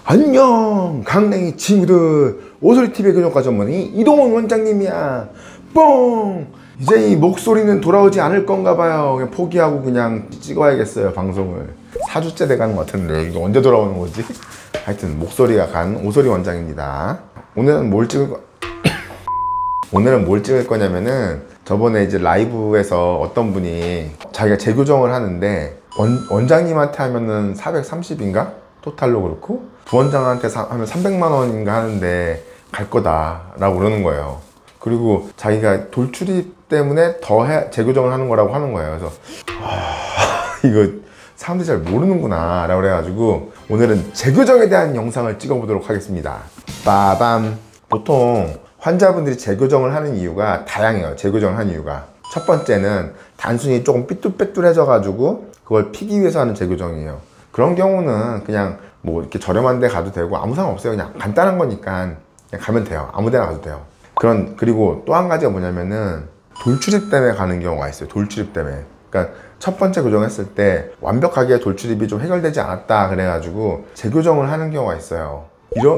안녕 강냉이 친구들, 오소리TV의 교정과 전문의 이동훈 원장님이야. 뽕! 이제 이 목소리는 돌아오지 않을 건가 봐요. 그냥 포기하고 그냥 찍어야겠어요 방송을. 4주째 돼가는 것 같은데 이거 언제 돌아오는 거지? 하여튼 목소리가 간 오소리 원장입니다. 오늘은 뭘 찍을 거냐면은, 저번에 이제 라이브에서 어떤 분이 자기가 재교정을 하는데 원장님한테 하면은 430인가? 토탈로 그렇고 부원장한테 하면 300만 원인가 하는데 갈 거다 라고 그러는 거예요. 그리고 자기가 돌출입 때문에 더 재교정을 하는 거라고 하는 거예요. 그래서 이거 사람들이 잘 모르는구나 라고 그래가지고 오늘은 재교정에 대한 영상을 찍어 보도록 하겠습니다. 빠밤. 보통 환자분들이 재교정을 하는 이유가 다양해요. 재교정을 하는 이유가, 첫 번째는 단순히 조금 삐뚤빼뚤해져 가지고 그걸 피기 위해서 하는 재교정이에요. 그런 경우는 그냥 뭐 이렇게 저렴한 데 가도 되고 아무 상관 없어요. 그냥 간단한 거니까 그냥 가면 돼요. 아무 데나 가도 돼요. 그리고 또 한 가지가 뭐냐면은 돌출입 때문에 가는 경우가 있어요. 돌출입 때문에. 그러니까 첫 번째 교정했을 때 완벽하게 돌출입이 좀 해결되지 않았다 그래가지고 재교정을 하는 경우가 있어요.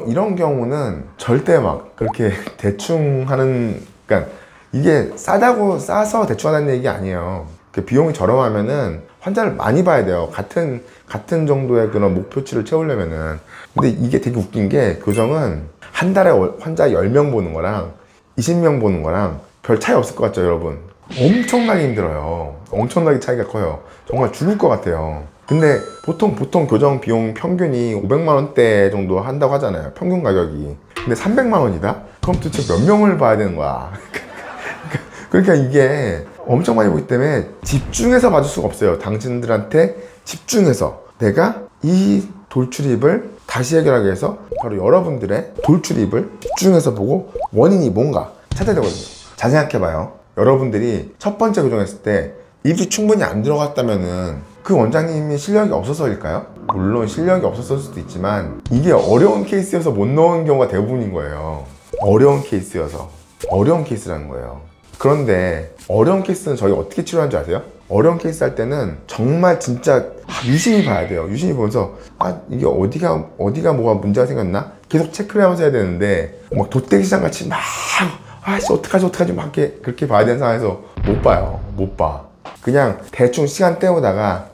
이런 경우는 절대 막 그렇게 대충 하는, 그러니까 이게 싸서 대충 하는 얘기 아니에요. 비용이 저렴하면은 환자를 많이 봐야 돼요. 같은 정도의 그런 목표치를 채우려면은. 근데 이게 되게 웃긴 게, 교정은 한 달에 환자 10명 보는 거랑 20명 보는 거랑 별 차이 없을 것 같죠 여러분? 엄청나게 힘들어요. 엄청나게 차이가 커요. 정말 죽을 것 같아요. 근데 보통 교정 비용 평균이 500만 원대 정도 한다고 하잖아요, 평균 가격이. 근데 300만 원이다? 그럼 도대체 몇 명을 봐야 되는 거야? 그러니까 이게 엄청 많이 보기 때문에 집중해서 봐줄 수가 없어요. 당신들한테 집중해서 내가 이 돌출입을 다시 해결하기 위해서 바로 여러분들의 돌출입을 집중해서 보고 원인이 뭔가 찾아야 되거든요. 잘 생각해봐요. 여러분들이 첫 번째 교정했을 때 입이 충분히 안 들어갔다면은 그 원장님이 실력이 없어서일까요? 물론 실력이 없었을 수도 있지만 이게 어려운 케이스여서 못 넣은 경우가 대부분인 거예요. 어려운 케이스라는 거예요. 그런데 어려운 케이스는 저희가 어떻게 치료하는 줄 아세요? 어려운 케이스 할 때는 정말 진짜 유심히 봐야 돼요. 유심히 보면서 이게 어디가 뭐가 문제가 생겼나? 계속 체크를 하면서 해야 되는데, 막 돗대기시장 같이 막 어떡하지 막 그렇게 봐야 되는 상황에서 못 봐. 그냥 대충 시간 때우다가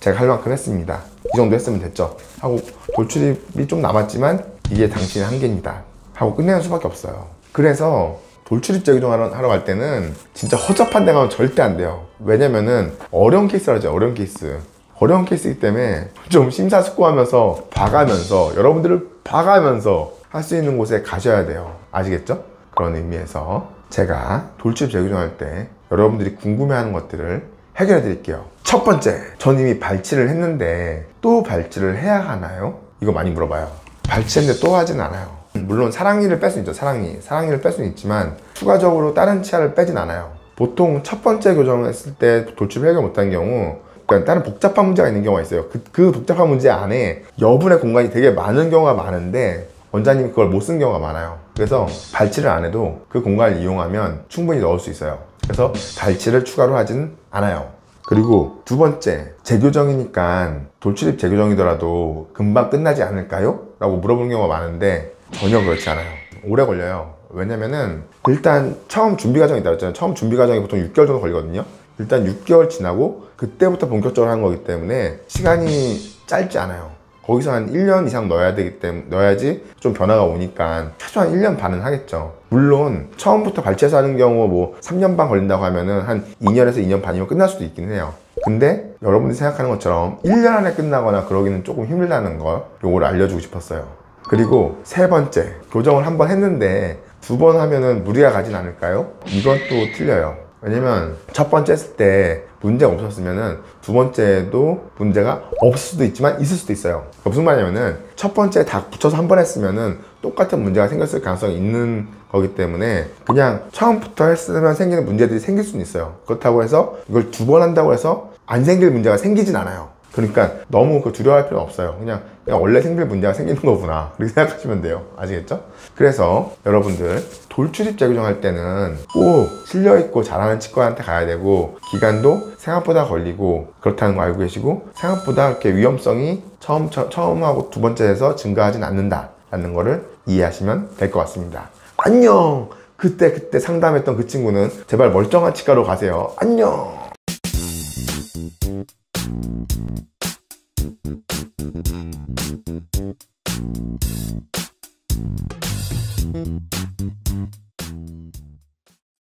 제가 할 만큼 했습니다, 이 정도 했으면 됐죠 하고, 돌출입이 좀 남았지만 이게 당신의 한계입니다 하고 끝내는 수밖에 없어요. 그래서 돌출입 재교정하러 갈 때는 진짜 허접한 데 가면 절대 안 돼요. 왜냐면은 어려운 케이스라죠. 어려운 케이스이기 때문에 좀 심사숙고하면서 여러분들을 봐가면서 할 수 있는 곳에 가셔야 돼요. 아시겠죠? 그런 의미에서 제가 돌출입 재교정할 때 여러분들이 궁금해하는 것들을 해결해 드릴게요. 첫 번째, 전 이미 발치를 했는데 또 발치를 해야 하나요? 이거 많이 물어봐요. 발치했는데 또 하진 않아요. 물론 사랑니를 뺄 수 있죠. 사랑니를 뺄 수는 있지만 추가적으로 다른 치아를 빼진 않아요. 보통 첫 번째 교정을 했을 때 돌출을 해결 못한 경우, 그러니까 다른 복잡한 문제가 있는 경우가 있어요. 그 복잡한 문제 안에 여분의 공간이 되게 많은 경우가 많은데 원장님이 그걸 못 쓴 경우가 많아요. 그래서 발치를 안 해도 그 공간을 이용하면 충분히 넣을 수 있어요. 그래서 발치를 추가로 하진 않아요. 그리고 두 번째, 재교정이니까 돌출입 재교정이더라도 금방 끝나지 않을까요? 라고 물어보는 경우가 많은데 전혀 그렇지 않아요. 오래 걸려요. 왜냐면은 일단 처음 준비 과정이 있다고 했잖아요. 처음 준비 과정이 보통 6개월 정도 걸리거든요. 일단 6개월 지나고 그때부터 본격적으로 하는 거기 때문에 시간이 짧지 않아요. 거기서 한 1년 이상 넣어야지 좀 변화가 오니까 최소한 1년 반은 하겠죠. 물론 처음부터 발치해서 하는 경우 뭐 3년 반 걸린다고 하면은 한 2년에서 2년 반이면 끝날 수도 있긴 해요. 근데 여러분들이 생각하는 것처럼 1년 안에 끝나거나 그러기는 조금 힘들다는 거, 요거를 알려주고 싶었어요. 그리고 세 번째, 교정을 한 번 했는데 두 번 하면은 무리가 가진 않을까요? 이건 또 틀려요. 왜냐면 첫 번째 했을 때 문제가 없었으면은 두 번째도 문제가 없을 수도 있지만 있을 수도 있어요. 무슨 말이냐면은 첫 번째 다 붙여서 한 번 했으면은 똑같은 문제가 생겼을 가능성이 있는 거기 때문에 그냥 처음부터 했으면 생기는 문제들이 생길 수는 있어요. 그렇다고 해서 이걸 두 번 한다고 해서 안 생길 문제가 생기진 않아요. 그러니까 너무 두려워할 필요는 없어요. 그냥 원래 생길 문제가 생기는 거구나, 그렇게 생각하시면 돼요. 아시겠죠? 그래서 여러분들 돌출입 재교정할 때는 꼭 실력있고 잘하는 치과한테 가야 되고, 기간도 생각보다 걸리고 그렇다는 거 알고 계시고, 생각보다 이렇게 위험성이 처음하고 두 번째에서 증가하진 않는다 라는 거를 이해하시면 될 것 같습니다. 안녕! 그때 상담했던 그 친구는 제발 멀쩡한 치과로 가세요. 안녕!